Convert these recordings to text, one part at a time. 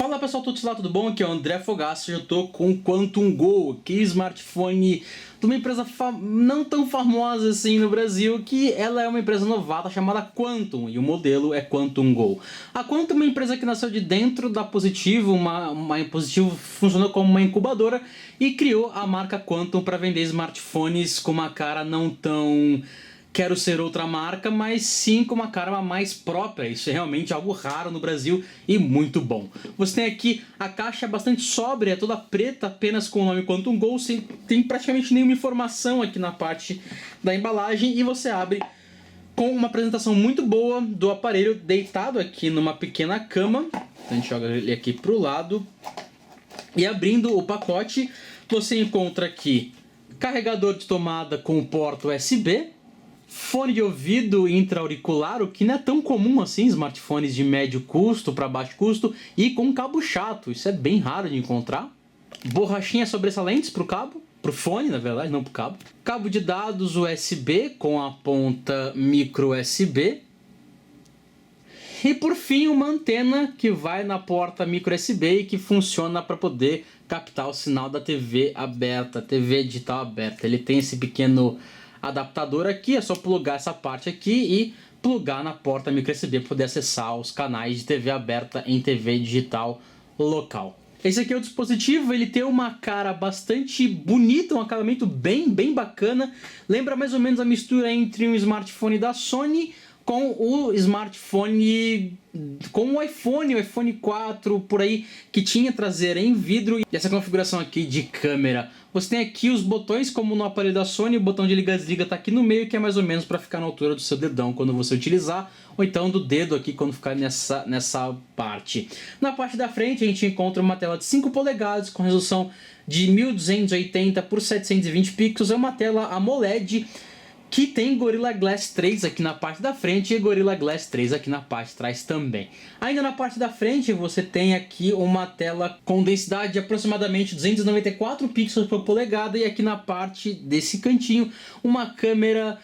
Fala pessoal, tudo bom? Aqui é o André Fogaça e eu tô com o Quantum Go, que é smartphone de uma empresa não tão famosa assim no Brasil, que ela é uma empresa novata chamada Quantum, e o modelo é Quantum Go. A Quantum é uma empresa que nasceu de dentro da Positivo, Positivo funcionou como uma incubadora e criou a marca Quantum para vender smartphones com uma cara não tão quero ser outra marca, mas sim com uma cara mais própria. Isso é realmente algo raro no Brasil e muito bom. Você tem aqui a caixa bastante sóbria, toda preta, apenas com o nome Quantum Go, sem tem praticamente nenhuma informação aqui na parte da embalagem, e você abre com uma apresentação muito boa do aparelho deitado aqui numa pequena cama. Então a gente joga ele aqui para o lado e abrindo o pacote você encontra aqui carregador de tomada com porta USB, fone de ouvido intra-auricular, o que não é tão comum assim, smartphones de médio custo para baixo custo, e com cabo chato, isso é bem raro de encontrar. Borrachinhas sobressalentes para o cabo, para o fone na verdade, não para o cabo. Cabo de dados USB com a ponta micro USB. E por fim uma antena que vai na porta micro USB e que funciona para poder captar o sinal da TV aberta, TV digital aberta. Ele tem esse pequeno adaptador aqui, é só plugar essa parte aqui e plugar na porta micro USB para poder acessar os canais de TV aberta em TV digital local. Esse aqui é o dispositivo, ele tem uma cara bastante bonita, um acabamento bem bacana. Lembra mais ou menos a mistura entre um smartphone da Sony com o smartphone, com o iPhone 4 por aí, que tinha traseira em vidro. E essa configuração aqui de câmera, você tem aqui os botões como no aparelho da Sony, o botão de liga e desliga está aqui no meio, que é mais ou menos para ficar na altura do seu dedão quando você utilizar, ou então do dedo aqui quando ficar nessa parte. Na parte da frente a gente encontra uma tela de 5 polegadas com resolução de 1280 por 720 pixels, é uma tela AMOLED, que tem Gorilla Glass 3 aqui na parte da frente e Gorilla Glass 3 aqui na parte de trás também. Ainda na parte da frente você tem aqui uma tela com densidade de aproximadamente 294 pixels por polegada, e aqui na parte desse cantinho uma câmera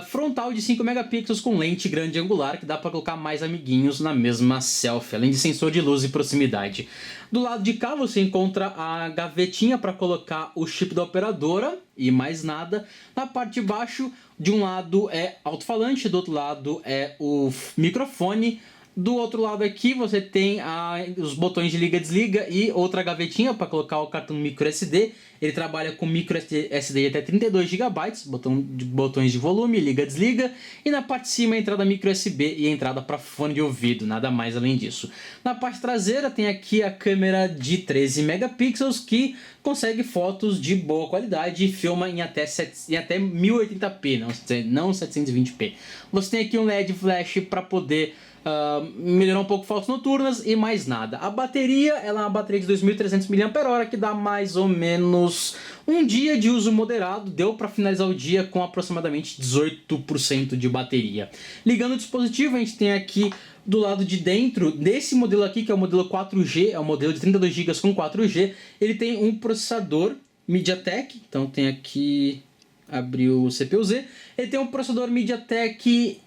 frontal de 5 megapixels com lente grande angular, que dá para colocar mais amiguinhos na mesma selfie, além de sensor de luz e proximidade. Do lado de cá você encontra a gavetinha para colocar o chip da operadora e mais nada. Na parte de baixo, de um lado é alto-falante, do outro lado é o microfone. Do outro lado aqui você tem os botões de liga e desliga e outra gavetinha para colocar o cartão micro SD. Ele trabalha com micro SD até 32 GB, botões de volume, liga e desliga. E na parte de cima a entrada micro USB e a entrada para fone de ouvido, nada mais além disso. Na parte traseira tem aqui a câmera de 13 megapixels que consegue fotos de boa qualidade e filma em até 1080p, não 720p. Você tem aqui um LED flash para poder melhorar um pouco fotos noturnas e mais nada. A bateria ela é uma bateria de 2.300 mAh que dá mais ou menos um dia de uso moderado. Deu para finalizar o dia com aproximadamente 18% de bateria. Ligando o dispositivo, a gente tem aqui do lado de dentro, desse modelo aqui, que é o modelo 4G, é o modelo de 32 GB com 4G, ele tem um processador MediaTek, então tem aqui, abriu o CPU-Z, ele tem um processador MediaTek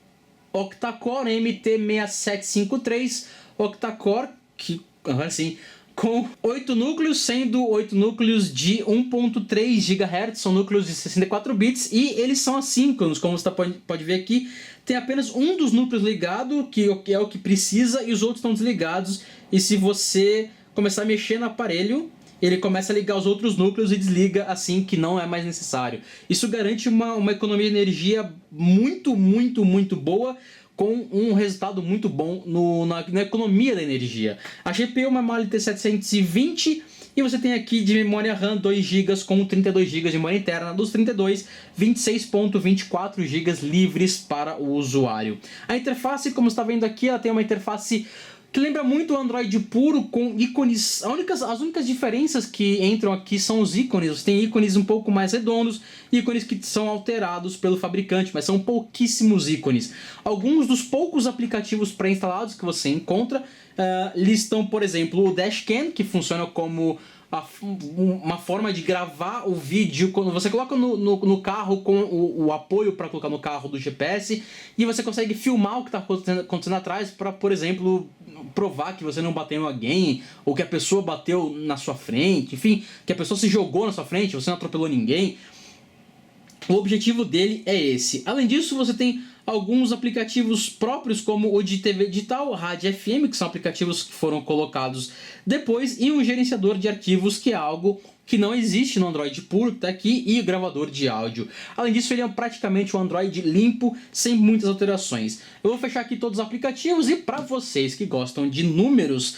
Octa-core MT6753 Octa-core, que agora sim, com 8 núcleos, sendo 8 núcleos de 1.3 GHz, são núcleos de 64 bits, e eles são assíncronos, como você pode ver aqui. Tem apenas um dos núcleos ligado, que é o que precisa, e os outros estão desligados, e se você começar a mexer no aparelho, ele começa a ligar os outros núcleos e desliga assim que não é mais necessário. Isso garante uma economia de energia muito boa, com um resultado muito bom na economia da energia. A GPU é uma Mali T720 e você tem aqui de memória RAM 2 GB com 32 GB de memória interna. Dos 32, 26.24 GB livres para o usuário. A interface, como você está vendo aqui, ela tem uma interface que lembra muito o Android puro, com ícones. As únicas diferenças que entram aqui são os ícones. Você tem ícones um pouco mais redondos, ícones que são alterados pelo fabricante, mas são pouquíssimos ícones. Alguns dos poucos aplicativos pré-instalados que você encontra listam, por exemplo, o Dashcam, que funciona como uma forma de gravar o vídeo quando você coloca no carro com o apoio para colocar no carro do GPS, e você consegue filmar o que está acontecendo atrás para, por exemplo, provar que você não bateu em alguém, ou que a pessoa bateu na sua frente, enfim, que a pessoa se jogou na sua frente, você não atropelou ninguém. O objetivo dele é esse. Além disso, você tem alguns aplicativos próprios, como o de TV digital, Rádio FM, que são aplicativos que foram colocados depois, e um gerenciador de arquivos, que é algo que não existe no Android puro, tá aqui, e o gravador de áudio. Além disso, ele é praticamente um Android limpo, sem muitas alterações. Eu vou fechar aqui todos os aplicativos, e para vocês que gostam de números,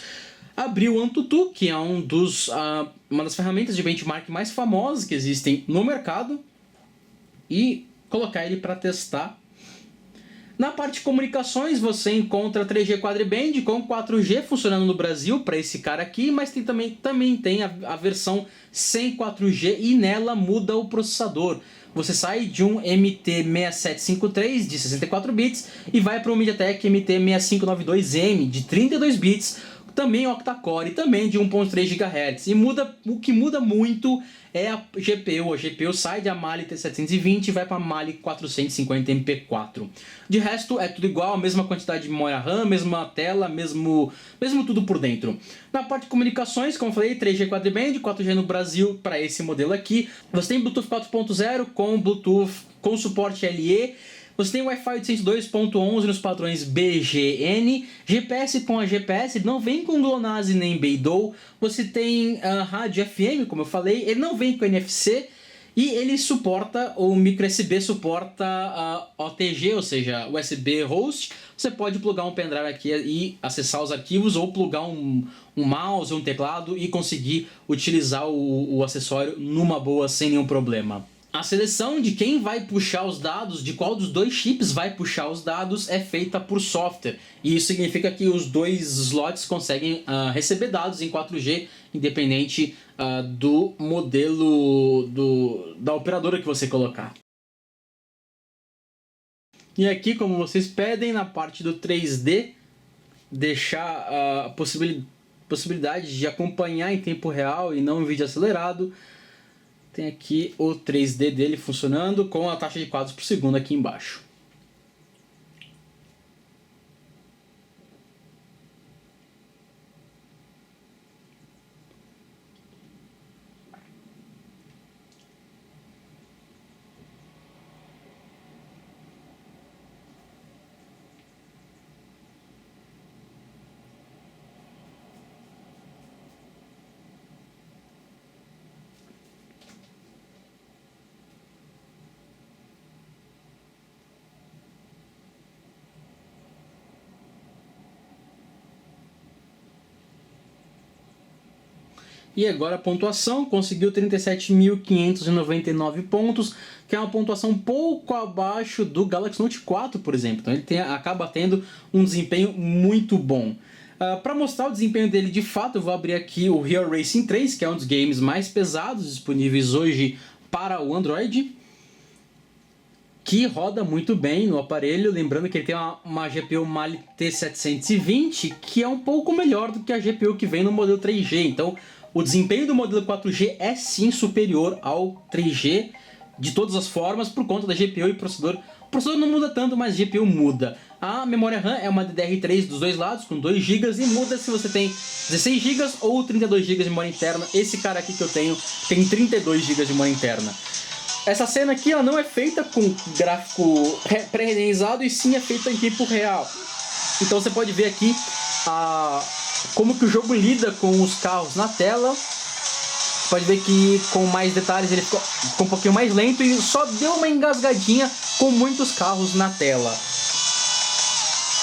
abri o AnTuTu, que é uma das ferramentas de benchmark mais famosas que existem no mercado, e colocar ele para testar. Na parte de comunicações, você encontra 3G Quadriband com 4G funcionando no Brasil para esse cara aqui, mas também tem a versão sem 4G, e nela muda o processador. Você sai de um MT6753 de 64 bits e vai para um MediaTek MT6592M de 32 bits, também octa-core e também de 1.3 GHz. E o que muda muito é a GPU. A GPU sai da Mali T720 e vai para a Mali 450 MP4. De resto, é tudo igual, a mesma quantidade de memória RAM, mesma tela, mesmo tudo por dentro. Na parte de comunicações, como eu falei, 3G Quadriband, 4G no Brasil para esse modelo aqui. Você tem Bluetooth 4.0 com Bluetooth com suporte LE. Você tem o Wi-Fi 802.11 nos padrões BGN, GPS com a GPS, não vem com GLONASS nem Beidou. Você tem rádio FM, como eu falei, ele não vem com NFC, e ele suporta, o micro USB suporta OTG, ou seja, USB host. Você pode plugar um pendrive aqui e acessar os arquivos, ou plugar um mouse ou um teclado e conseguir utilizar o acessório numa boa, sem nenhum problema. A seleção de quem vai puxar os dados, de qual dos dois chips vai puxar os dados, é feita por software. E isso significa que os dois slots conseguem receber dados em 4G, independente do modelo da operadora que você colocar. E aqui, como vocês pedem, na parte do 3D, deixar a possibilidade de acompanhar em tempo real e não em vídeo acelerado. Tem aqui o 3D dele funcionando com a taxa de quadros por segundo aqui embaixo. E agora a pontuação, conseguiu 37.599 pontos, que é uma pontuação um pouco abaixo do Galaxy Note 4, por exemplo. Então ele acaba tendo um desempenho muito bom. Para mostrar o desempenho dele de fato, eu vou abrir aqui o Real Racing 3, que é um dos games mais pesados disponíveis hoje para o Android, que roda muito bem no aparelho. Lembrando que ele tem uma GPU Mali T720, que é um pouco melhor do que a GPU que vem no modelo 3G. Então o desempenho do modelo 4G é sim superior ao 3G de todas as formas, por conta da GPU e processador. O processador não muda tanto, mas a GPU muda. A memória RAM é uma DDR3 dos dois lados, com 2 GB, e muda se você tem 16 GB ou 32 GB de memória interna. Esse cara aqui que eu tenho tem 32 GB de memória interna. Essa cena aqui ela não é feita com gráfico pré-renderizado, e sim é feita em tempo real. Então você pode ver aqui como que o jogo lida com os carros na tela. Você pode ver que com mais detalhes ele ficou um pouquinho mais lento e só deu uma engasgadinha com muitos carros na tela.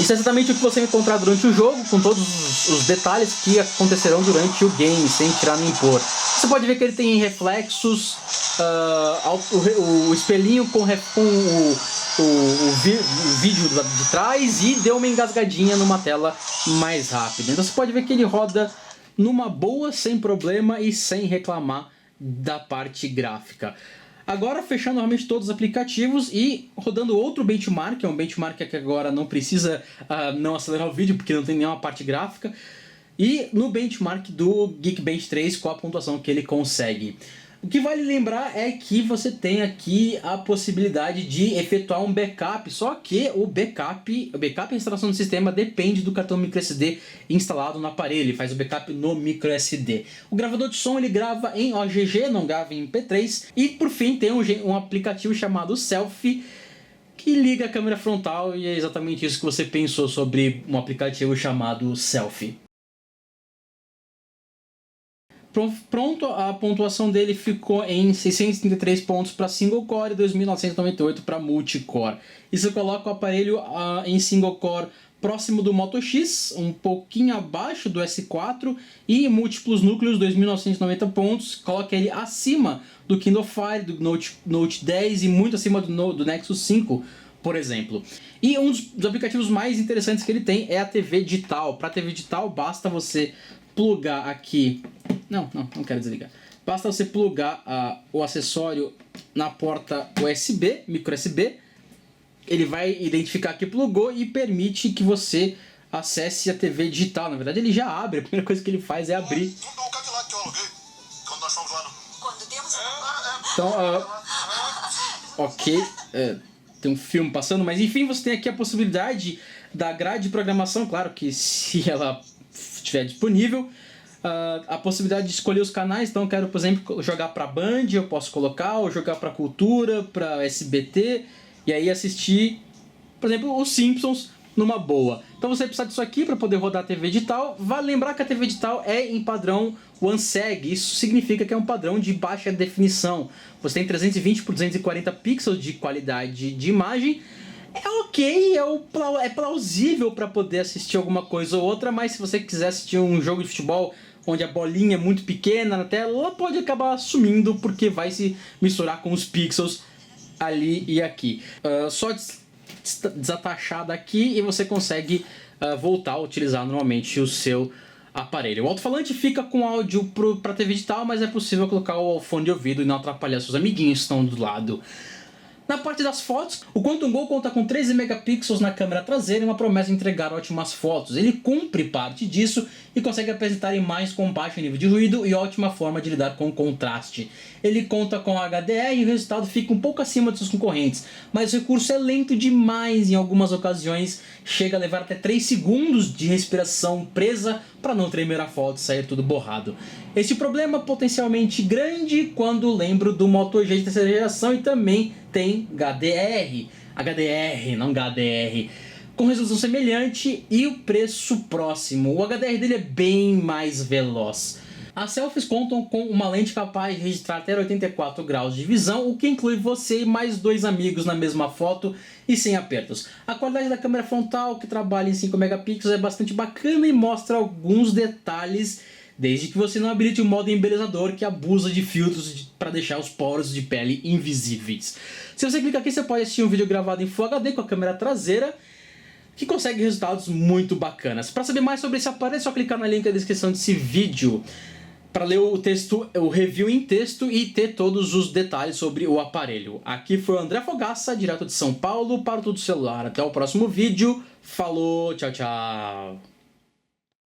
Isso é exatamente o que você vai encontrar durante o jogo, com todos os detalhes que acontecerão durante o game, sem tirar nem pôr. Você pode ver que ele tem reflexos, o espelhinho com o vídeo de trás, e deu uma engasgadinha numa tela mais rápida. Então você pode ver que ele roda numa boa, sem problema e sem reclamar da parte gráfica. Agora fechando realmente todos os aplicativos e rodando outro benchmark, é um benchmark que agora não precisa não acelerar o vídeo porque não tem nenhuma parte gráfica. e no benchmark do Geekbench 3 qual a pontuação que ele consegue. O que vale lembrar é que você tem aqui a possibilidade de efetuar um backup, só que o backup e instalação do sistema depende do cartão microSD instalado no aparelho, ele faz o backup no microSD. O gravador de som ele grava em OGG, não grava em MP3, e por fim tem um aplicativo chamado Selfie, que liga a câmera frontal, e é exatamente isso que você pensou sobre um aplicativo chamado Selfie. Pronto, a pontuação dele ficou em 633 pontos para single core e 2.998 para multicore. Isso coloca o aparelho em single core próximo do Moto X, um pouquinho abaixo do S4, e múltiplos núcleos, 2.990 pontos, coloca ele acima do Kindle Fire, do Note 10 e muito acima do Nexus 5, por exemplo. E um dos aplicativos mais interessantes que ele tem é a TV digital. Para TV digital basta você plugar aqui... Não quero desligar. Basta você plugar o acessório na porta USB, micro USB. Ele vai identificar que plugou e permite que você acesse a TV digital. Na verdade ele já abre, a primeira coisa que ele faz é abrir. Então, ok, tem um filme passando, mas enfim, você tem aqui a possibilidade da grade de programação, claro que se ela estiver disponível. A possibilidade de escolher os canais, então eu quero, por exemplo, jogar para Band, eu posso colocar, ou jogar para Cultura, para SBT, e aí assistir, por exemplo, os Simpsons numa boa. Então você precisa disso aqui para poder rodar a TV digital. Vale lembrar que a TV digital é em padrão OneSeg, isso significa que é um padrão de baixa definição. Você tem 320 por 240 pixels de qualidade de imagem. É ok, é plausível para poder assistir alguma coisa ou outra, mas se você quiser assistir um jogo de futebol onde a bolinha é muito pequena na tela, ela pode acabar sumindo porque vai se misturar com os pixels ali e aqui. Só desatachar daqui e você consegue voltar a utilizar normalmente o seu aparelho. O alto-falante fica com áudio para TV digital, mas é possível colocar o fone de ouvido e não atrapalhar seus amiguinhos que estão do lado. Na parte das fotos, o Quantum Go conta com 13 megapixels na câmera traseira e uma promessa de entregar ótimas fotos. Ele cumpre parte disso e consegue apresentar imagens com baixo nível de ruído e ótima forma de lidar com o contraste. Ele conta com HDR e o resultado fica um pouco acima dos seus concorrentes, mas o recurso é lento demais em algumas ocasiões, chega a levar até 3 segundos de respiração presa para não tremer a foto e sair tudo borrado. Este problema é potencialmente grande quando lembro do Moto G de terceira geração e também tem HDR, não HDR, com resolução semelhante e o preço próximo. O HDR dele é bem mais veloz. As selfies contam com uma lente capaz de registrar até 84 graus de visão, o que inclui você e mais 2 amigos na mesma foto e sem apertos. A qualidade da câmera frontal, que trabalha em 5 megapixels, é bastante bacana e mostra alguns detalhes, desde que você não habilite o modo embelezador que abusa de filtros para deixar os poros de pele invisíveis. Se você clicar aqui, você pode assistir um vídeo gravado em Full HD com a câmera traseira, que consegue resultados muito bacanas. Para saber mais sobre esse aparelho, é só clicar no link na descrição desse vídeo para ler o review em texto e ter todos os detalhes sobre o aparelho. Aqui foi o André Fogaça, direto de São Paulo, para o Tudo Celular. Até o próximo vídeo. Falou, tchau, tchau.